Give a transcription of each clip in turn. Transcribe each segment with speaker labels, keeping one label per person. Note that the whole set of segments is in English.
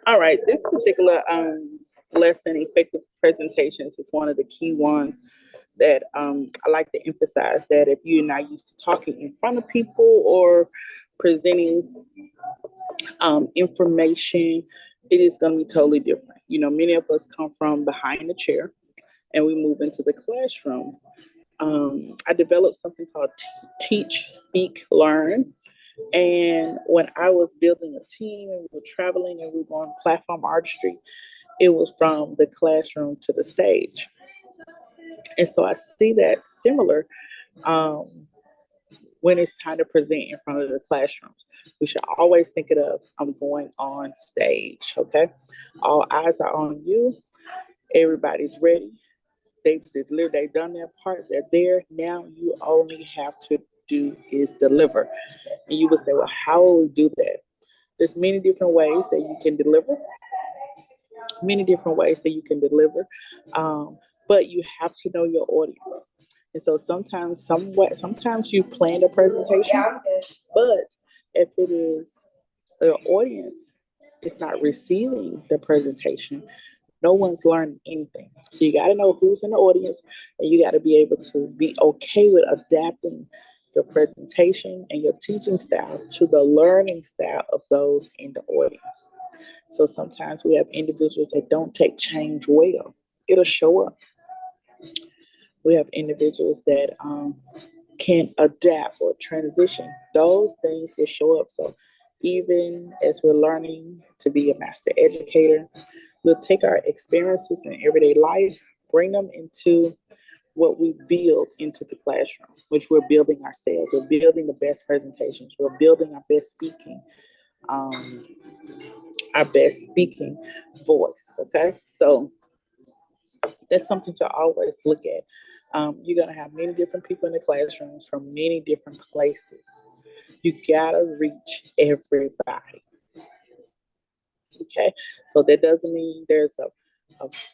Speaker 1: All right, this particular lesson, effective presentations, is one of the key ones that I like to emphasize that if you're not used to talking in front of people or presenting information, it is going to be totally different. You know, many of us come from behind the chair and we move into the classroom. I developed something called Teach, Speak, Learn. And when I was building a team and we were traveling and we were on platform artistry, it was from the classroom to the stage. And so I see that similar um, when it's time to present in front of the classrooms. We should always think it of, I'm going on stage, okay? All eyes are on you. Everybody's ready. They've done their part. They're there. Now you only have to do is deliver. And you would say, well, how will we do that? There's many different ways that you can deliver, many different ways that you can deliver. Um, but you have to know your audience. And so sometimes you plan a presentation, but if it is the audience is not receiving the presentation, no one's learning anything. So you got to know who's in the audience, and you got to be able to be okay with adapting your presentation and your teaching style to the learning style of those in the audience. So sometimes we have individuals that don't take change well. It'll show up. We have individuals that can adapt or transition. Those things will show up. So even as we're learning to be a master educator, we'll take our experiences in everyday life, bring them into what we build into the classroom, which we're building ourselves. We're building the best presentations. We're building um, our best speaking voice. Okay, so that's something to always look at. You're gonna have many different people in the classrooms from many different places. You gotta reach everybody. Okay, so that doesn't mean there's a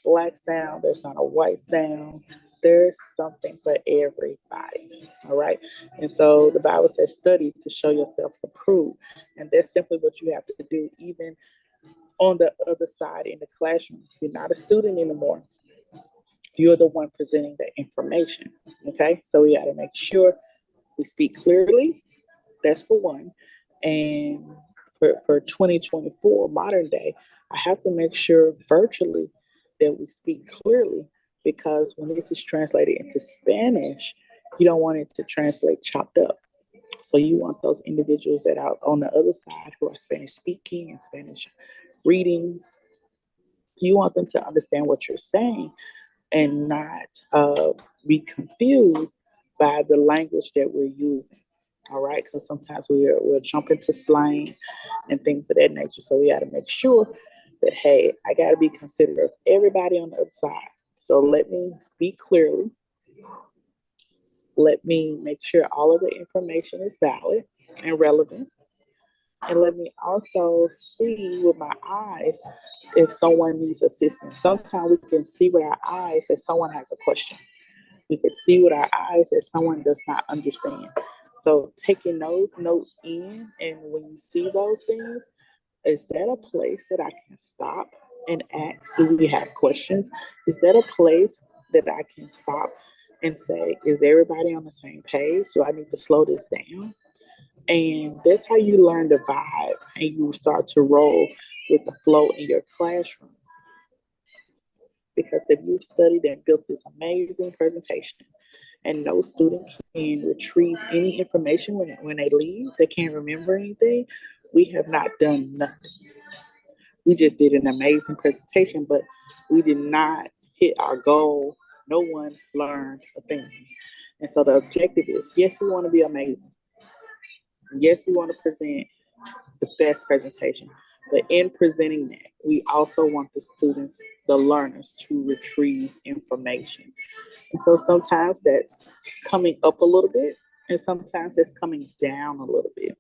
Speaker 1: black sound, there's not a white sound. There's something for everybody. All right. And so the Bible says, study to show yourself approved. And that's simply what you have to do, even on the other side in the classroom. You're not a student anymore. You're the one presenting the information. Okay. So we got to make sure we speak clearly. That's for one. And for 2024, modern day, I have to make sure virtually that we speak clearly, because when this is translated into Spanish, you don't want it to translate chopped up. So you want those individuals that are on the other side who are Spanish speaking and Spanish reading, you want them to understand what you're saying and not be confused by the language that we're using. All right, because sometimes we're jumping to slang and things of that nature. So we got to make sure that, hey, I got to be considerate of everybody on the other side. So let me speak clearly. Let me make sure all of the information is valid and relevant. And let me also see with my eyes if someone needs assistance. Sometimes we can see with our eyes that someone has a question. We can see with our eyes that someone does not understand. So taking those notes in, and when you see those things, is that a place that I can stop and ask, do we have questions? Is that a place that I can stop and say, is everybody on the same page? Do I need to slow this down? And that's how you learn the vibe and you start to roll with the flow in your classroom. Because if you've studied and built this amazing presentation and no student can retrieve any information when they leave, they can't remember anything, we have not done nothing. We just did an amazing presentation, but we did not hit our goal. No one learned a thing. And so the objective is, yes, we want to be amazing. Yes, we want to present the best presentation. But in presenting that, we also want the students, the learners, to retrieve information. And so sometimes that's coming up a little bit, and sometimes it's coming down a little bit.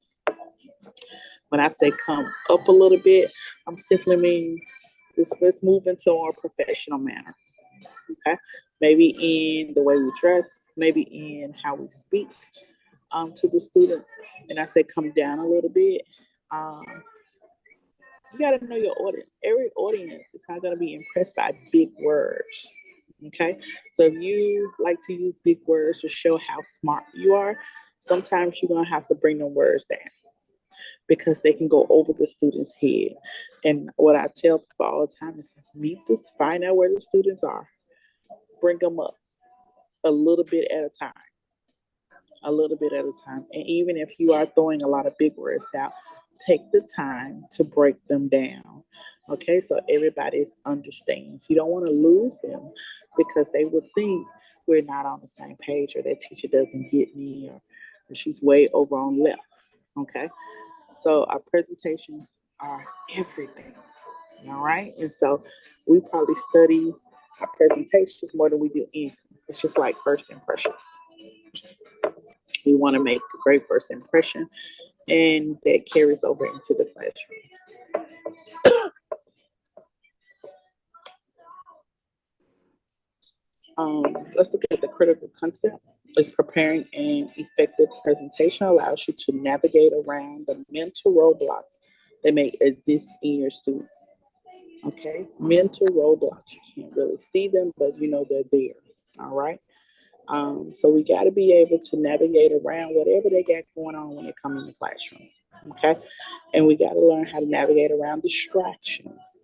Speaker 1: When I say come up a little bit, I'm simply meaning let's move into a more professional manner. Okay, maybe in the way we dress, maybe in how we speak to the students. And I say come down a little bit. Um, You got to know your audience. Every audience is not going to be impressed by big words. Okay. So if you like to use big words to show how smart you are, sometimes you're going to have to bring them words down because they can go over the student's head. And what I tell people all the time is meet this, find out where the students are, bring them up a little bit at a time, a little bit at a time. And even if you are throwing a lot of big words out, take the time to break them down. Okay, so everybody understands. You don't want to lose them because they would think we're not on the same page or that teacher doesn't get me or she's way over on left. Okay, so our presentations are everything. All right, and so we probably study our presentations more than we do anything. It's just like first impressions. We want to make a great first impression, and that carries over into the classrooms. Let's look at the critical concept. Is preparing an effective presentation allows you to navigate around the mental roadblocks that may exist in your students. Okay, mental roadblocks. You can't really see them, but you know they're there. All right. So we got to be able to navigate around whatever they got going on when they come in the classroom. Okay, and we got to learn how to navigate around distractions.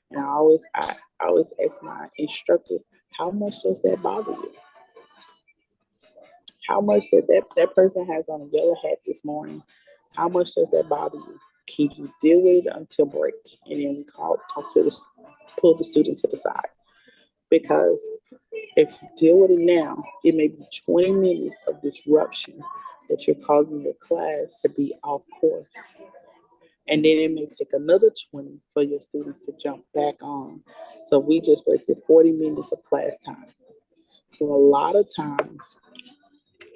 Speaker 1: And I always ask my instructors, how much does that bother you? How much that person has on a yellow hat this morning? How much does that bother you? Can you deal with it until break? And then we talk to pull the student to the side because if you deal with it now, it may be 20 minutes of disruption that you're causing your class to be off course. And then it may take another 20 for your students to jump back on. So we just wasted 40 minutes of class time. So a lot of times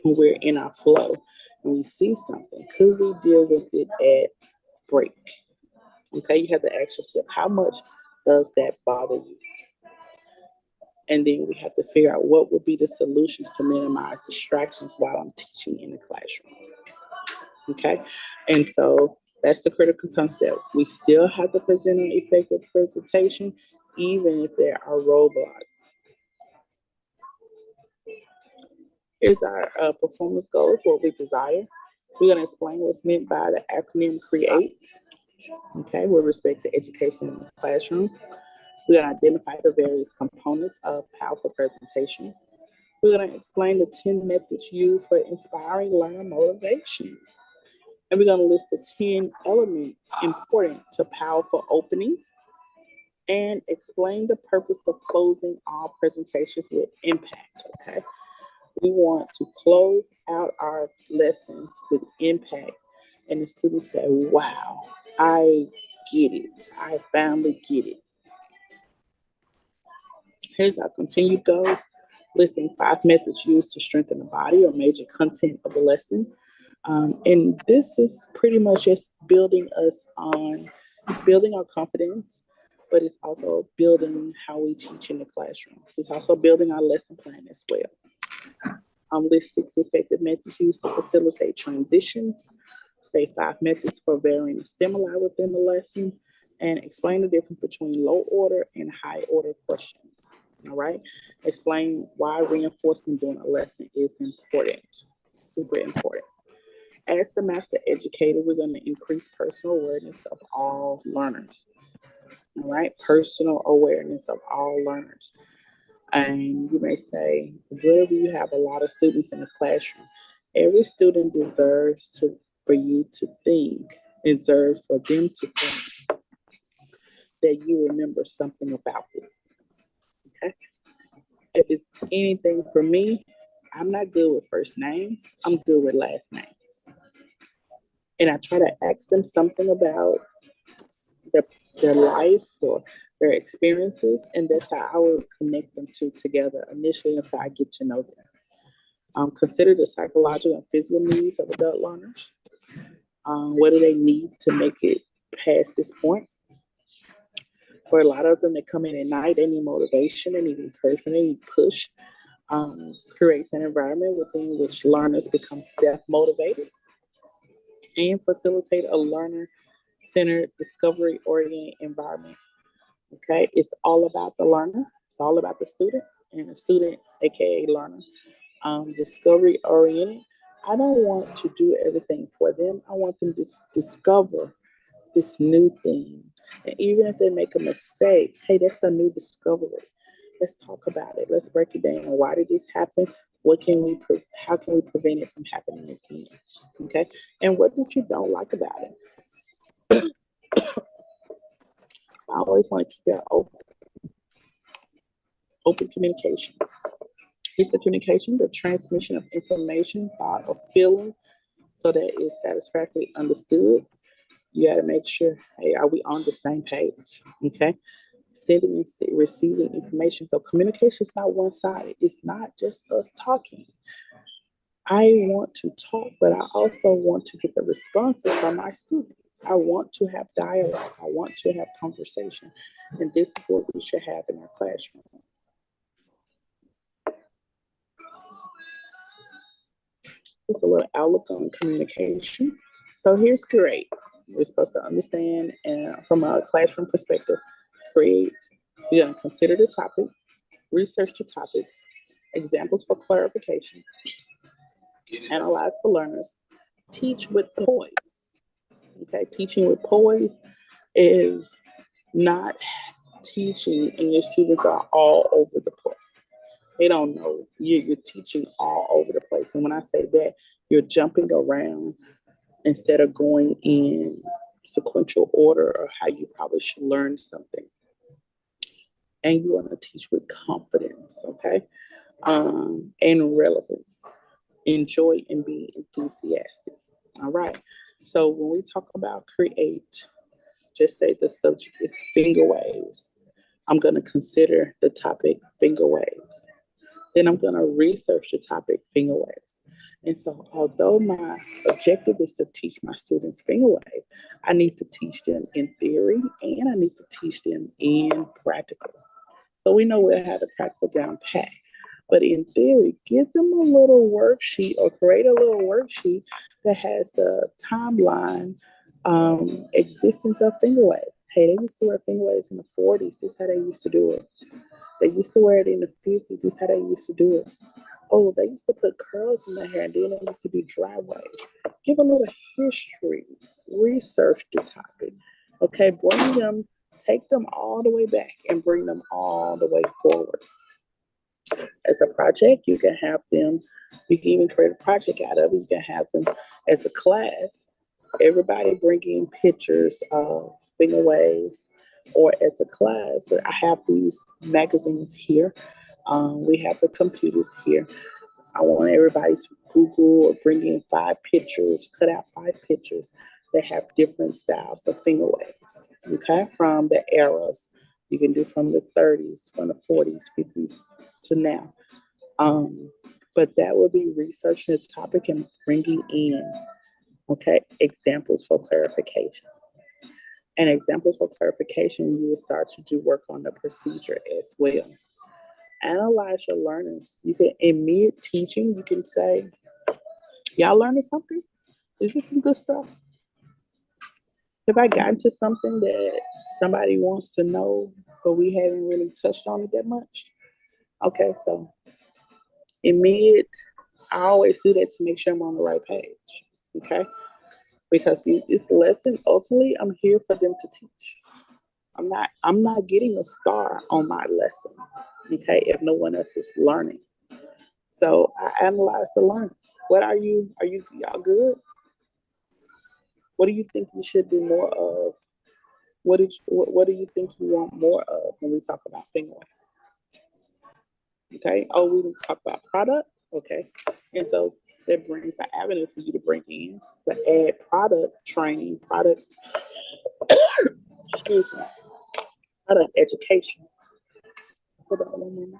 Speaker 1: when we're in our flow and we see something, could we deal with it at break? Okay, you have to ask yourself, how much does that bother you? And then we have to figure out what would be the solutions to minimize distractions while I'm teaching in the classroom. Okay, and so that's the critical concept. We still have to present an effective presentation, even if there are roadblocks. Here's our performance goals, what we desire. We're going to explain what's meant by the acronym CREATE, okay, with respect to education in the classroom. We're going to identify the various components of powerful presentations. We're going to explain the 10 methods used for inspiring learner motivation. And we're going to list the 10 elements important to powerful openings and explain the purpose of closing all presentations with impact, okay? We want to close out our lessons with impact and the students say, wow, I get it. I finally get it. Here's our continued goals, listing 5 methods used to strengthen the body or major content of the lesson. And this is pretty much just building it's building our confidence, but it's also building how we teach in the classroom. It's also building our lesson plan as well. List 6 effective methods used to facilitate transitions, say 5 methods for varying stimuli within the lesson, and explain the difference between low order and high order questions. All right. Explain why reinforcement during a lesson is important, super important. As the master educator, we're going to increase personal awareness of all learners. All right. Personal awareness of all learners. And you may say, whatever you have a lot of students in the classroom, every student deserves for you to think, deserves for them to think that you remember something about it. Okay? If it's anything for me, I'm not good with first names. I'm good with last names. And I try to ask them something about their, their life or their experiences, and that's how I will connect them together initially until I get to know them. Consider the psychological and physical needs of adult learners. What do they need to make it past this point? For a lot of them that come in at night, they need motivation, they need encouragement, they need push. Creates an environment within which learners become self-motivated and facilitate a learner centered, discovery oriented environment. Okay, it's all about the learner, it's all about the student, and the student, aka learner. Discovery oriented. I don't want to do everything for them. I want them to discover this new thing. And even if they make a mistake, hey, that's a new discovery. Let's talk about it. Let's break it down. Why did this happen? What can we? How can we prevent it from happening again? Okay. And what did you don't like about it? I always want to keep that open communication. Here's the communication, the transmission of information, thought, or feeling, so that it's satisfactorily understood. You got to make sure, hey, are we on the same page? Okay. Sending and receiving information. So communication is not one sided. It's not just us talking. I want to talk, but I also want to get the responses from my students. I want to have dialogue. I want to have conversation. And this is what we should have in our classroom. Just a little outlook on communication. So here's create. We're supposed to understand, and from a classroom perspective, create. We're going to consider the topic, research the topic, examples for clarification, analyze for learners, teach with poise. Okay, teaching with poise is not teaching and your students are all over the place. They don't know. You're teaching all over the place. And when I say that, you're jumping around instead of going in sequential order or how you probably should learn something. And you want to teach with confidence, okay? And relevance. Enjoy and be enthusiastic. All right. So when we talk about create, just say the subject is finger waves. I'm going to consider the topic finger waves. Then I'm going to research the topic finger waves. And so, although my objective is to teach my students finger wave, I need to teach them in theory and I need to teach them in practical. So we know we'll have the practical down pat. But in theory, give them a little worksheet or create a little worksheet that has the timeline existence of finger wave. Hey, they used to wear finger waves in the 40s. This is how they used to do it. They used to wear it in the 50s. This is how they used to do it. Oh, they used to put curls in their hair and then it used to be dry waves. Give a little history, research the topic. Okay, bring them, take them all the way back and bring them all the way forward. As a project, you can have them, you can even create a project out of it. You can have them as a class, everybody bringing pictures of finger waves, or as a class. I have these magazines here. We have the computers here. I want everybody to Google or bring in 5 pictures, cut out 5 pictures that have different styles of finger waves, okay, from the eras. You can do from the 30s, from the 40s, 50s to now. Um, but that will be researching its topic and bringing in, okay, examples for clarification. And examples for clarification, you will start to do work on the procedure as well. Analyze your learners. You can, in mid teaching, you can say, y'all learning something? Is this some good stuff? Have I gotten to something that somebody wants to know, but we haven't really touched on it that much? Okay, so in mid, I always do that to make sure I'm on the right page. Okay, because this lesson ultimately, I'm here for them to teach. I'm not getting a star on my lesson. Okay, if no one else is learning. So I analyze the learners. What are you y'all good? What do you think you should do more of? What do you think you want more of when we talk about finger? Okay. Oh, we need to talk about product. Okay. And so that brings an avenue for you to bring in to add product training, product, excuse me, product education. Hold on one minute.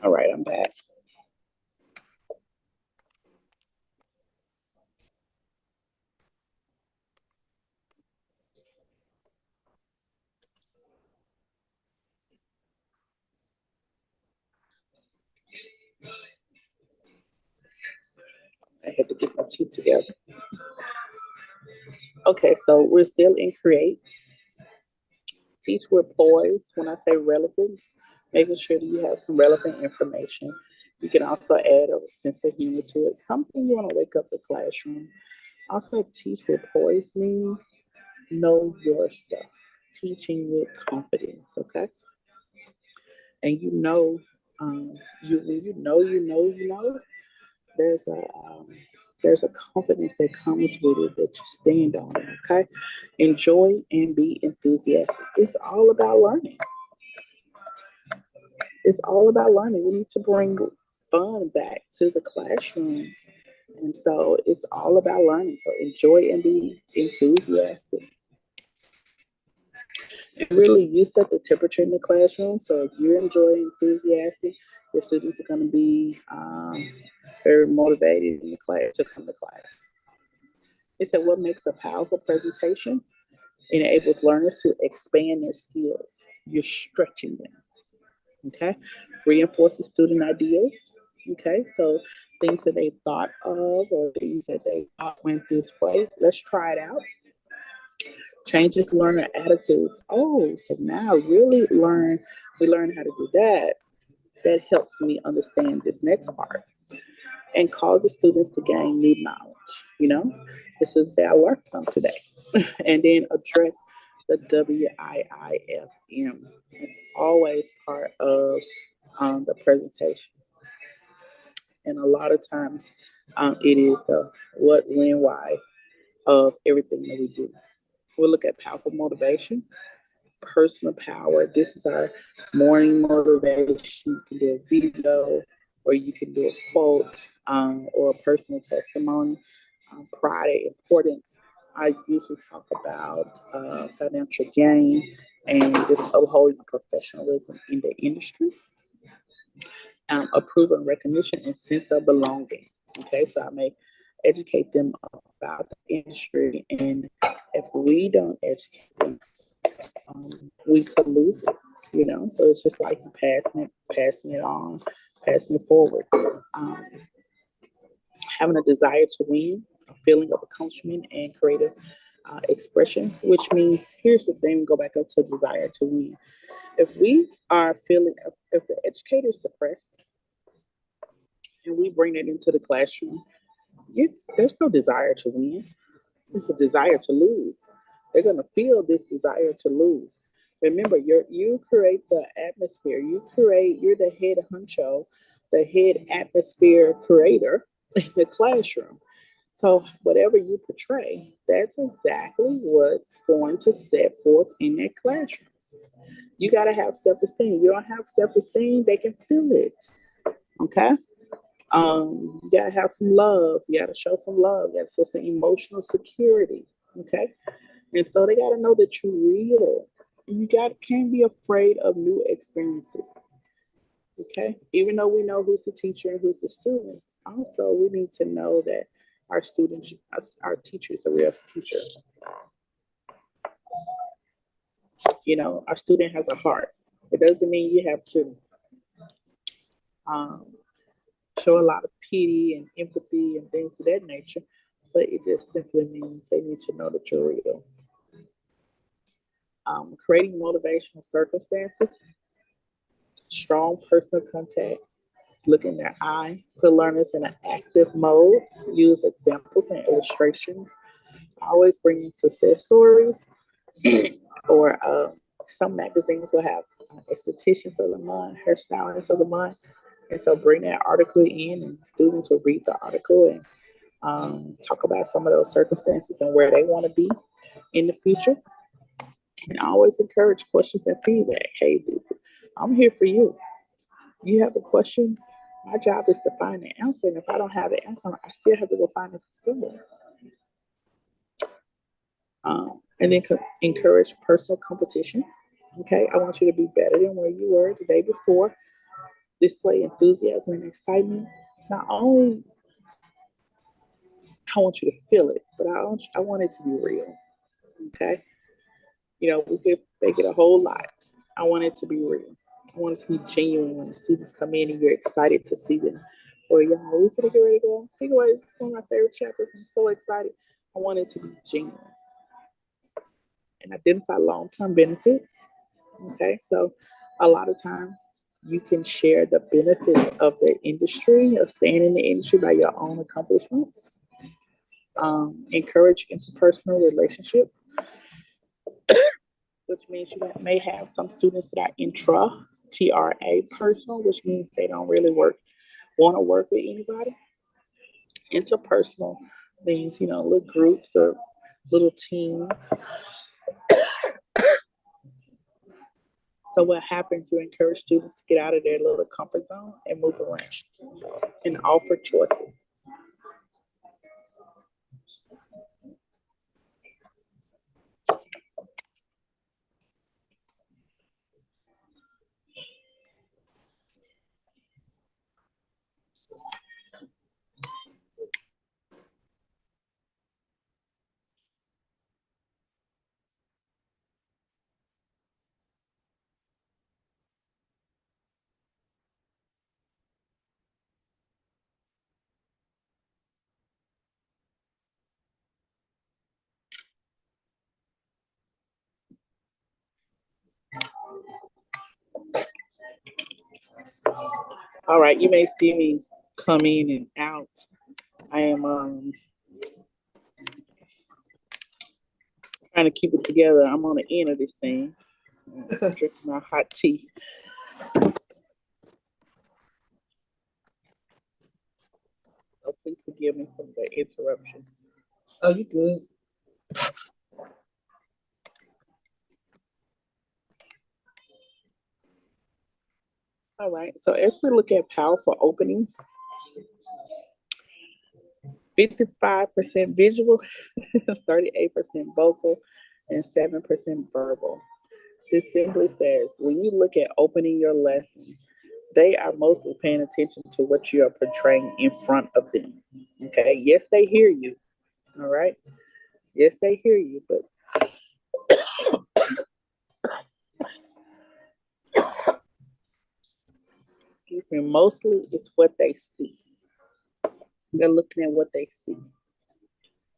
Speaker 1: All right, I'm back. I had to get my two together. Okay, so we're still in create. Teach with poise. When I say relevance, making sure that you have some relevant information. You can also add a sense of humor to it. Something you want to wake up the classroom. Also, teach with poise means know your stuff. Teaching with confidence, okay? And you know, there's a there's a confidence that comes with it that you stand on. Okay, enjoy and be enthusiastic. It's all about learning. It's all about learning. We need to bring fun back to the classrooms, and so it's all about learning. So enjoy and be enthusiastic. And really, you set the temperature in the classroom. So if you're enjoying enthusiastic, your students are going to be very motivated in the class to come to class. It said, what makes a powerful presentation? Enables learners to expand their skills. You're stretching them. Okay. Reinforces student ideas. Okay. So things that they thought of or things that they thought went this way, let's try it out. Changes learner attitudes. Oh, so now really we learn how to do that. That helps me understand this next part and causes students to gain new knowledge. You know, this is say I learned something today, and then address the WIIFM. It's always part of the presentation, and a lot of times it is the what, when, why of everything that we do. We'll look at powerful motivation, personal power. This is our morning motivation. You can do a video, or you can do a quote, or a personal testimony. Pride and importance. I usually talk about financial gain and just upholding professionalism in the industry, approval and recognition and sense of belonging. Okay, so I may educate them about the industry, and if we don't educate them, we could lose it. You know, so it's just like you passing it on, passing it forward. Um, Having a desire to win, a feeling of accomplishment and creative expression, which means here's the thing: go back up to desire to win. If we are feeling, if the educator is depressed, and we bring it into the classroom, there's no desire to win. It's a desire to lose. They're going to feel this desire to lose. Remember, you create the atmosphere. You're the head honcho, the head atmosphere creator in the classroom. So whatever you portray, that's exactly what's going to set forth in that classroom. You got to have self-esteem. You don't have self-esteem, they can feel it. Okay. You gotta have some love. You gotta show some love. You gotta show some emotional security. Okay, and so they gotta know that you're real. You got can't be afraid of new experiences. Okay, even though we know who's the teacher and who's the students, also we need to know that our students, our teacher is a real teacher. You know, our student has a heart. It doesn't mean you have to um, show a lot of pity and empathy and things of that nature, but it just simply means they need to know that you're real. Creating motivational circumstances, strong personal contact, look in their eye, put learners in an active mode, use examples and illustrations, always bring success stories, or some magazines will have estheticians of the month, hairstylists of the month. And so bring that article in, and students will read the article and talk about some of those circumstances and where they want to be in the future. And always encourage questions and feedback. Hey, dude, I'm here for you. You have a question. My job is to find the answer. And if I don't have the answer, I still have to go find it somewhere. And then encourage personal competition. Okay, I want you to be better than where you were the day before. display enthusiasm and excitement. Not only I want you to feel it, but I want it to be real. Okay. We could make it a whole lot. I want it to be real. I want it to be genuine when the students come in and you're excited to see them. Or, y'all, we could get ready to go. Think about it. It's one of my favorite chapters. I'm so excited. I want it to be genuine and identify long term benefits. Okay. So, a lot of times you can share the benefits of the industry, of staying in the industry by your own accomplishments. Encourage interpersonal relationships, which means you may have some students that are TRA personal, which means they don't really want to work with anybody. Interpersonal means, little groups or little teams. So what happens, you encourage students to get out of their little comfort zone and move around and offer choices. All right, you may see me come in and out. I am trying to keep it together. I'm on the end of this thing. Drinking my hot tea. So please forgive me for the interruptions.
Speaker 2: Oh, you good?
Speaker 1: All right. So as we look at powerful openings, 55% visual, 38% vocal, and 7% verbal. This simply says when you look at opening your lesson, they are mostly paying attention to what you are portraying in front of them. Okay. Yes, they hear you. All right. Yes, they hear you, but excuse me, mostly it's what they see. They're looking at what they see.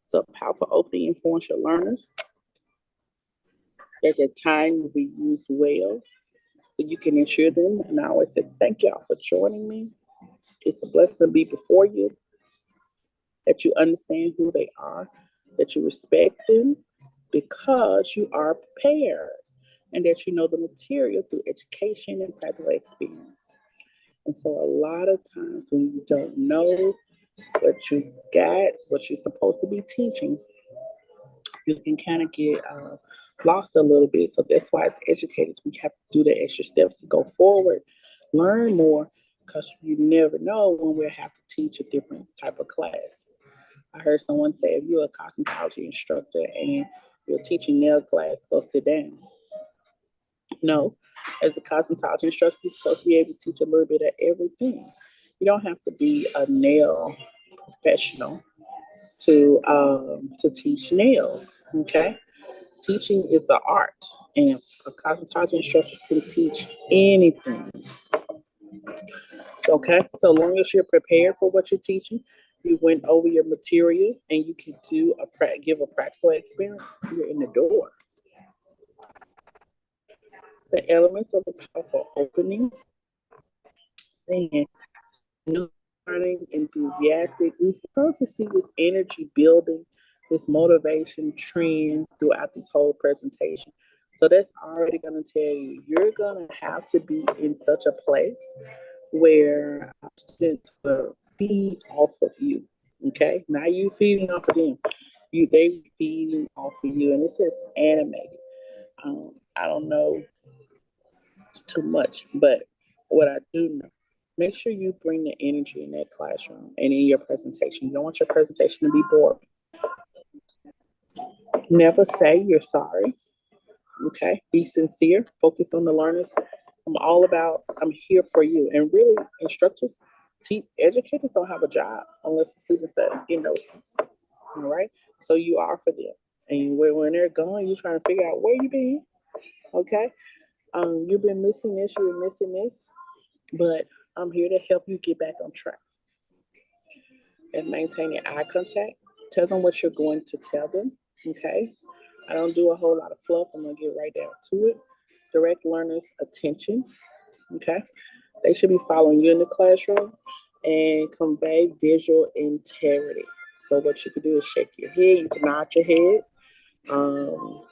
Speaker 1: So powerful opening informs your learners that the time will be used well so you can ensure them. And I always say, thank y'all for joining me. It's a blessing to be before you, that you understand who they are, that you respect them because you are prepared, and that you know the material through education and practical experience. And so a lot of times when you don't know what you got, what you're supposed to be teaching, you can kind of get lost a little bit. So that's why as educators, we have to do the extra steps to go forward, learn more, because you never know when we'll have to teach a different type of class. I heard someone say, if you're a cosmetology instructor and you're teaching nail class, go sit down. No, as a cosmetology instructor, you're supposed to be able to teach a little bit of everything. You don't have to be a nail professional to teach nails. Okay, teaching is an art, and a cosmetology instructor can teach anything. Okay, so long as you're prepared for what you're teaching, you went over your material, and you can give a practical experience, you're in the door. The elements of the powerful opening, and new learning, enthusiastic. We're supposed to see this energy building, this motivation trend throughout this whole presentation. So that's already going to tell you you're going to have to be in such a place where students will feed off of you. Okay, now you feeding off of them. They feeding off of you, and it's just animated. I don't know too much, but what I do know, make sure you bring the energy in that classroom and in your presentation. You don't want your presentation to be boring. Never say you're sorry. Okay, be sincere. Focus on the learner's I'm here for you. And really, instructors, educators don't have a job unless the students are innocence. All right. So you are for them. And when they're gone, you're trying to figure out where you been. Okay. You've been missing this, you've been missing this, but I'm here to help you get back on track and maintain your eye contact. Tell them what you're going to tell them. Okay. I don't do a whole lot of fluff. I'm gonna get right down to it. Direct learners' attention. Okay. They should be following you in the classroom and convey visual integrity. So what you can do is shake your head, you can nod your head. Um,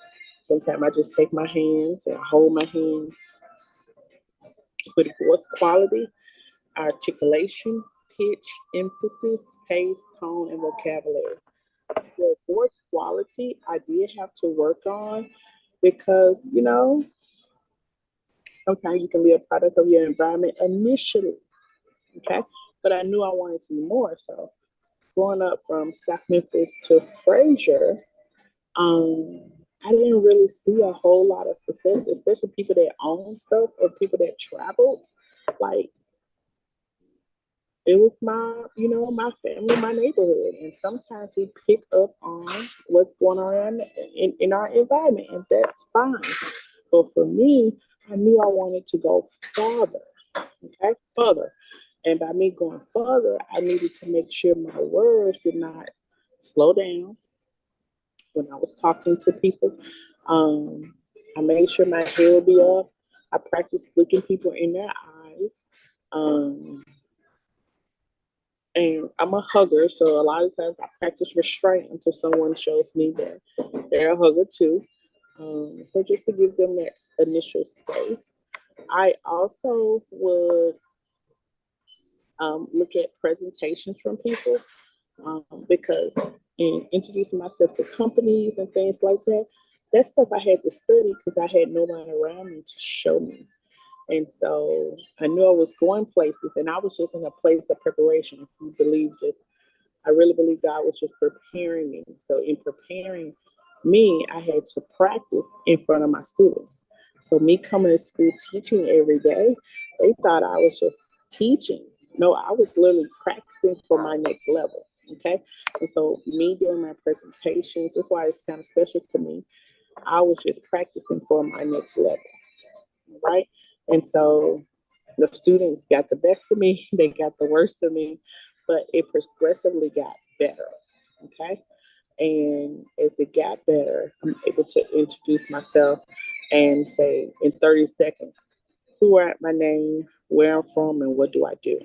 Speaker 1: Sometimes I just take my hands and hold my hands with voice quality, articulation, pitch, emphasis, pace, tone, and vocabulary. The voice quality I did have to work on because, sometimes you can be a product of your environment initially. Okay. But I knew I wanted to be more. So growing up from South Memphis to Fraser, I didn't really see a whole lot of success, especially people that own stuff or people that traveled. Like it was my family, my neighborhood. And sometimes we pick up on what's going on in our environment, and that's fine. But for me, I knew I wanted to go farther, okay, further. And by me going further, I needed to make sure my words did not slow down when I was talking to people. I made sure my hair would be up. I practiced looking people in their eyes. Um, and I'm a hugger, so a lot of times I practice restraint until someone shows me that they're a hugger too. So just to give them that initial space. I also would look at presentations from people because in introducing myself to companies and things like that, that stuff I had to study because I had no one around me to show me. And so I knew I was going places, and I was just in a place of preparation. If you believe, I really believe God was just preparing me. So in preparing me, I had to practice in front of my students. So me coming to school teaching every day, they thought I was just teaching. No, I was literally practicing for my next level. Okay. And so me doing my presentations, that's why it's kind of special to me. I was just practicing for my next level. Right. And so the students got the best of me, they got the worst of me, but it progressively got better. Okay. And as it got better, I'm able to introduce myself and say in 30 seconds, who are my name, where I'm from, and what do I do?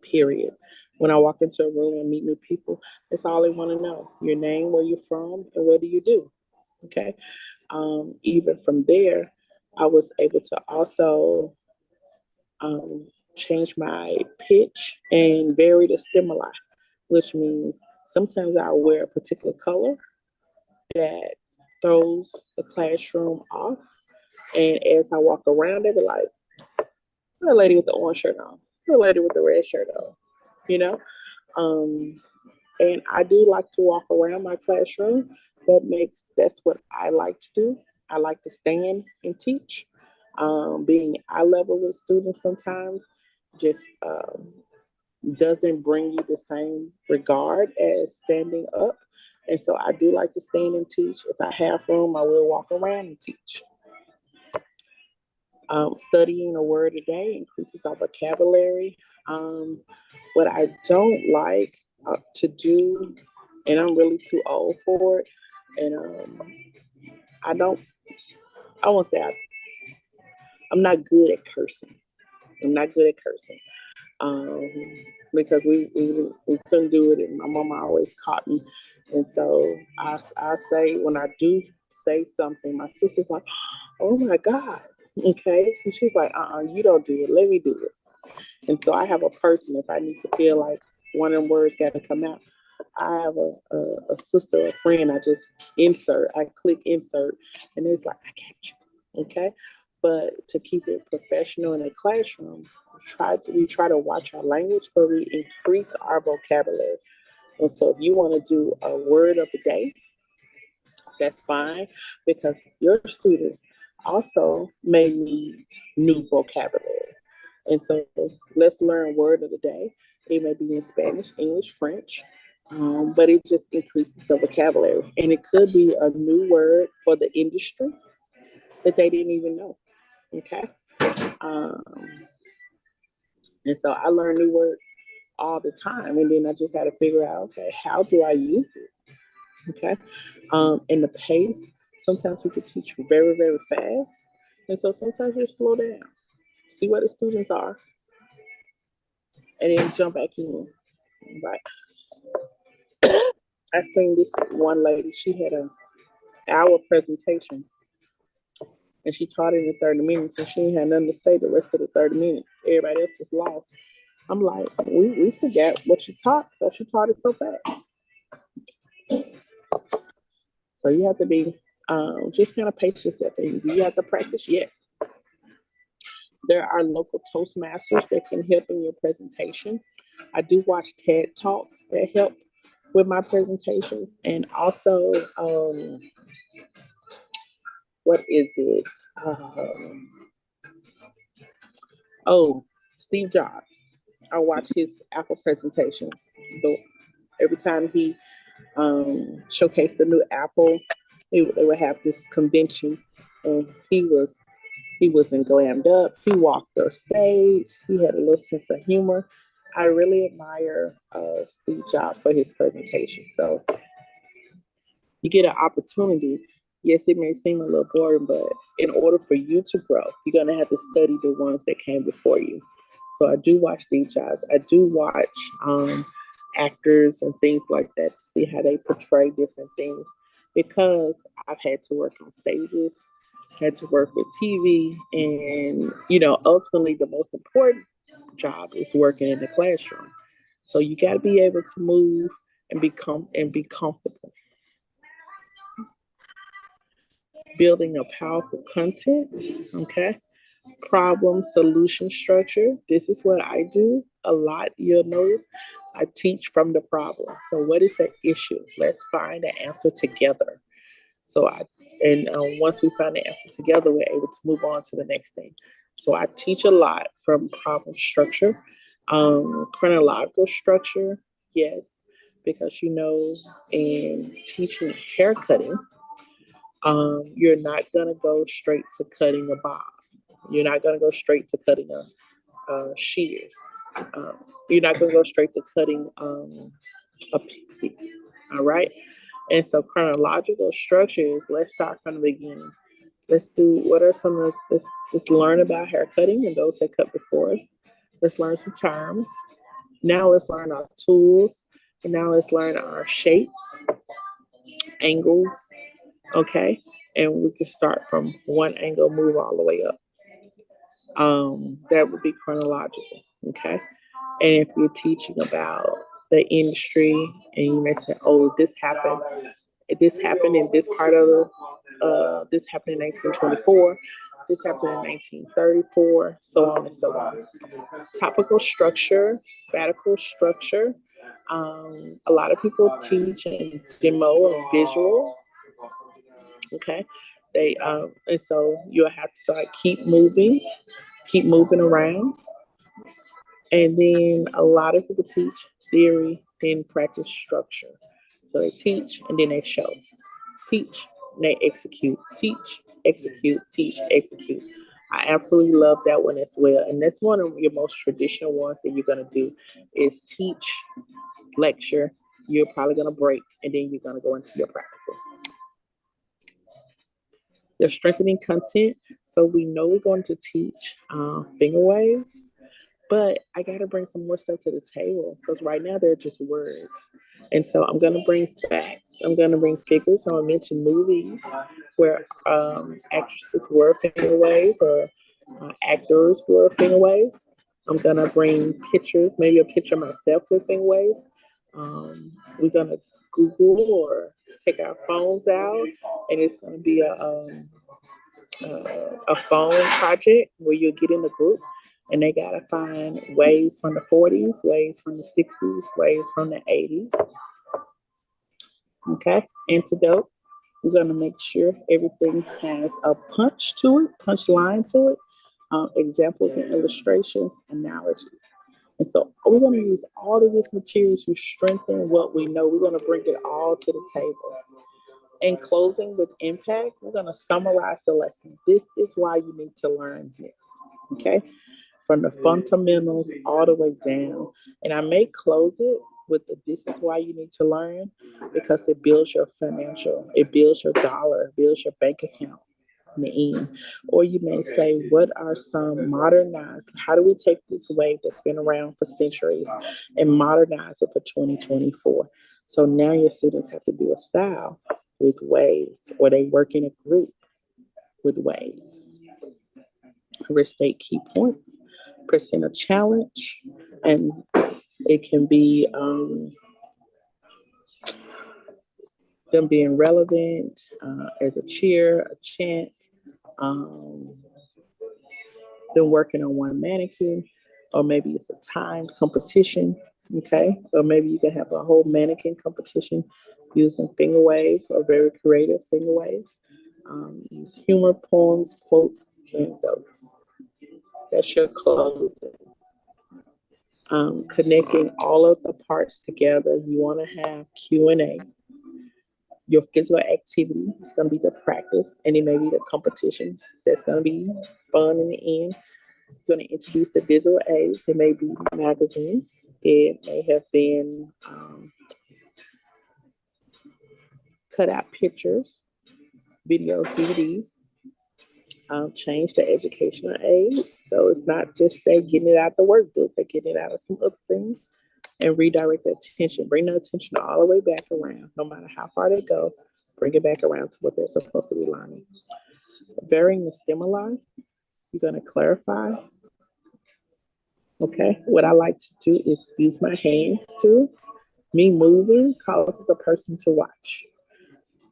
Speaker 1: Period. When I walk into a room and meet new people, that's all they want to know. Your name, where you're from, and what do you do? Okay. Even from there, I was able to also um, change my pitch and vary the stimuli, which means sometimes I'll wear a particular color that throws the classroom off. And as I walk around, they be like, the lady with the orange shirt on, the lady with the red shirt on, you know? Um, and I do like to walk around my classroom. That's what I like to do. I like to stand and teach. Being eye level with students sometimes just doesn't bring you the same regard as standing up. And so I do like to stand and teach. If I have room, I will walk around and teach. Studying a word a day increases our vocabulary. What I don't like to do, and I'm really too old for it, and I don't, I won't say I'm not good at cursing. I'm not good at cursing. um, because we couldn't do it, and my mama always caught me. And so I say when I do say something, my sister's like, "Oh my God." Okay, and she's like, you don't do it. Let me do it. And so I have a person, if I need to feel like one of them words got to come out, I have a sister, a friend. I just I click insert, and it's like, I got you. Okay. But to keep it professional in a classroom, we try to watch our language, but we increase our vocabulary. And so if you want to do a word of the day, that's fine, because your students also may need new vocabulary. And so let's learn word of the day. It may be in Spanish, English, French, but it just increases the vocabulary. And it could be a new word for the industry that they didn't even know. Okay. Um, and so I learn new words all the time. And then I just had to figure out, okay, how do I use it? Okay. And the pace, sometimes we could teach very, very fast. And so sometimes you slow down, see where the students are, and then jump back in. Right. I seen this one lady, she had an hour presentation and she taught it in 30 minutes and she had nothing to say the rest of the 30 minutes. Everybody else was lost. I'm like, we forgot what you taught because you taught it so fast. So you have to be just kind of pace yourself. And do you have to practice? Yes. There are local Toastmasters that can help in your presentation. I do watch TED Talks that help with my presentations. And also, what is it? Oh, Steve Jobs. I watch his Apple presentations. Every time he showcased a new Apple, they would have this convention, and he wasn't glammed up. He walked the stage. He had a little sense of humor. I really admire Steve Jobs for his presentation. So you get an opportunity. Yes, it may seem a little boring, but in order for you to grow, you're going to have to study the ones that came before you. So I do watch Steve Jobs. I do watch actors and things like that to see how they portray different things because I've had to work on stages, had to work with TV, and ultimately the most important job is working in the classroom. So you got to be able to move and be comfortable. Building a powerful content, okay? Problem solution structure. This is what I do a lot. You'll notice I teach from the problem. So, what is the issue? Let's find the answer together. So, once we find the answer together, we're able to move on to the next thing. So, I teach a lot from problem structure, chronological structure, yes, because in teaching haircutting, you're not gonna go straight to cutting a bob. You're not gonna go straight to cutting a shears. Um, you're not gonna go straight to cutting a pixie. All right. And so chronological structure is let's start from the beginning. Let's do what are some of let's learn about hair cutting and those that cut before us. Let's learn some terms. Now let's learn our tools. And now let's learn our shapes, angles, okay? And we can start from one angle, move all the way up. That would be chronological, okay? And if you're teaching about the industry and you may say, oh, this happened in this part of this happened in 1924, this happened in 1934, so on and so on. Topical structure, spatial structure. A lot of people teach in demo and visual. Okay, and so you'll have to start keep moving around, and then a lot of people teach theory, then practice structure. So they teach and then they show, teach, and they execute, teach, execute, teach, execute. I absolutely love that one as well, and that's one of your most traditional ones that you're gonna do is teach, lecture. You're probably gonna break, and then you're gonna go into your practical. They're strengthening content. So we know we're going to teach finger waves, but I got to bring some more stuff to the table because right now they're just words. And so I'm going to bring facts. I'm going to bring figures. I'm going to mention movies where actresses were finger waves or actors were finger waves. I'm going to bring pictures, maybe a picture of myself with finger waves. We're going to Google or take our phones out, and it's going to be a phone project where you'll get in the group and they got to find waves from the 40s, waves from the 60s, waves from the 80s. Okay, antidotes. We're going to make sure everything has a punch to it, punch line to it, examples and illustrations, analogies. And so we're going to use all of this material to strengthen what we know. We're going to bring it all to the table. In closing with impact, we're going to summarize the lesson. This is why you need to learn this. Okay. From the fundamentals all the way down. And I may close it with the, this is why you need to learn, because it builds your financial, it builds your dollar, it builds your bank account in the end. Or you may say, what are some modernized, how do we take this wave that's been around for centuries and modernize it for 2024? So now your students have to do a style with waves, or they work in a group with waves. Restate key points, present a challenge, and it can be them being relevant as a cheer, a chant, them working on one mannequin, or maybe it's a timed competition, okay? Or maybe you can have a whole mannequin competition using finger waves or very creative finger waves. Use humor, poems, quotes, anecdotes. That's your closing. Connecting all of the parts together. You want to have Q&A. Your physical activity is going to be the practice, and it may be the competitions. That's going to be fun in the end. You're going to introduce the visual aids. It may be magazines. It may have been cut out pictures, videos, DVDs. Change the educational aid. So it's not just they getting it out the workbook, they're getting it out of some other things, and redirect the attention. Bring the attention all the way back around, no matter how far they go, bring it back around to what they're supposed to be learning. Varying the stimuli, you're going to clarify. Okay, what I like to do is use my hands too. Me moving causes a person to watch.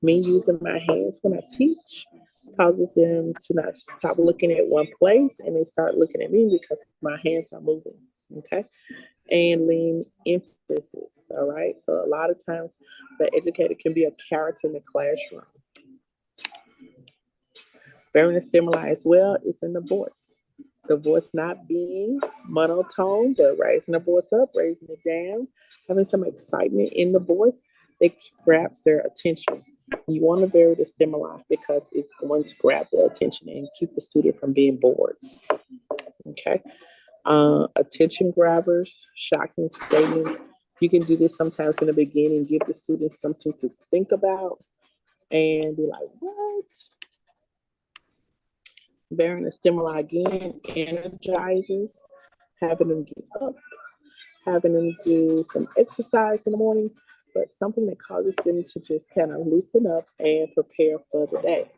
Speaker 1: Me using my hands when I teach causes them to not stop looking at one place, and they start looking at me because my hands are moving. Okay. And lean emphasis. All right. So a lot of times the educator can be a character in the classroom. Varying the stimuli as well is in the voice. The voice not being monotone, but raising the voice up, raising it down, having some excitement in the voice, it grabs their attention. You want to vary the stimuli because it's going to grab their attention and keep the student from being bored. Okay. Attention grabbers, shocking statements. You can do this sometimes in the beginning, give the students something to think about and be like, what? Varying the stimuli again, energizers, having them get up, having them do some exercise in the morning, but something that causes them to just kind of loosen up and prepare for the day.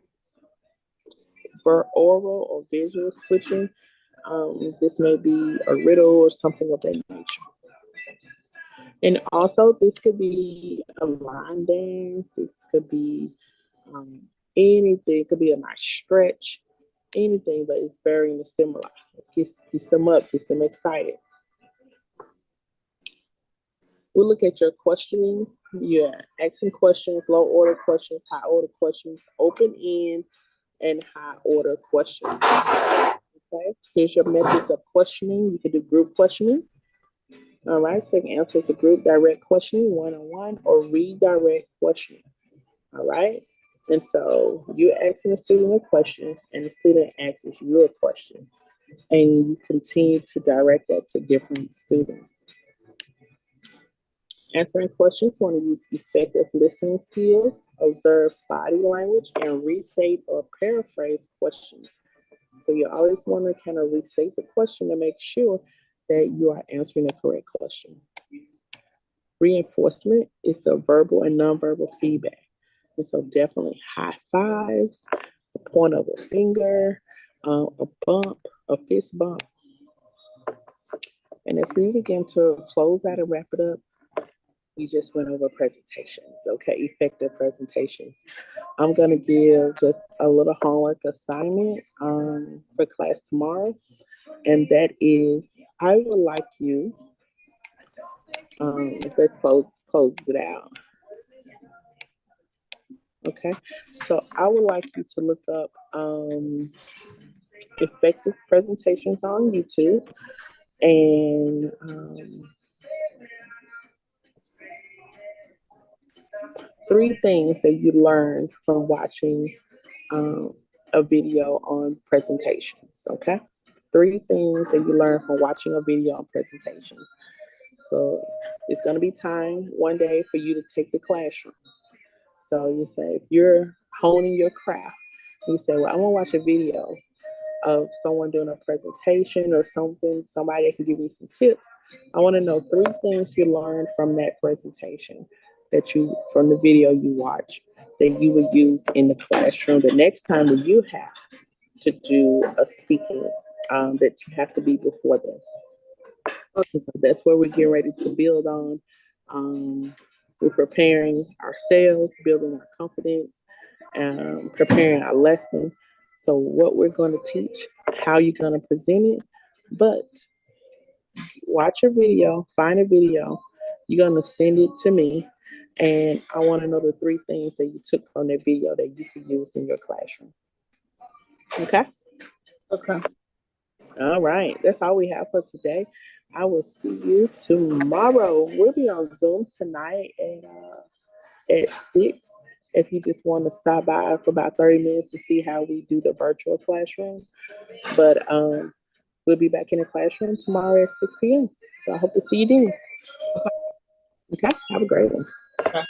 Speaker 1: For oral or visual switching, this may be a riddle or something of that nature. And also, this could be a line dance. This could be anything. It could be a nice stretch, anything, but it's varying the stimuli. Let's get them up, get them excited. We'll look at your questioning. You're asking questions, low order questions, high order questions, open end, and high order questions. Okay, here's your methods of questioning. You can do group questioning. All right, so they can answer to group, direct questioning, one-on-one, or redirect questioning. All right, and so you're asking the student a question, and the student asks you a question, and you continue to direct that to different students. Answering questions, want to use effective listening skills, observe body language, and restate or paraphrase questions. So you always want to kind of restate the question to make sure that you are answering the correct question. Reinforcement is the verbal and nonverbal feedback. And so definitely high fives, a point of a finger, a bump, a fist bump. And as we begin to close out and wrap it up, we just went over presentations, okay, effective presentations. I'm going to give just a little homework assignment for class tomorrow, and that is, I would like you, let's close it out. Okay, so I would like you to look up effective presentations on YouTube and 3 things that you learned from watching um, a video on presentations. Okay, 3 things that you learn from watching a video on presentations. So it's going to be time one day for you to take the classroom. So you say, if you're honing your craft, you say, well, I want to watch a video of someone doing a presentation or something, somebody that can give me some tips. I want to know 3 things you learned from that presentation from the video you watch that you would use in the classroom the next time that you have to do a speaking that you have to be before them. So that's where we're getting ready to build on. We're preparing ourselves, building our confidence, preparing our lesson. So what we're going to teach, how you're going to present it, but watch a video, find a video. You're going to send it to me, and I want to know the 3 things that you took from that video that you could use in your classroom. Okay?
Speaker 2: Okay.
Speaker 1: All right. That's all we have for today. I will see you tomorrow. We'll be on Zoom tonight at 6. If you just want to stop by for about 30 minutes to see how we do the virtual classroom. But we'll be back in the classroom tomorrow at 6 p.m. So I hope to see you then. Okay. Have a great one.
Speaker 2: Okay.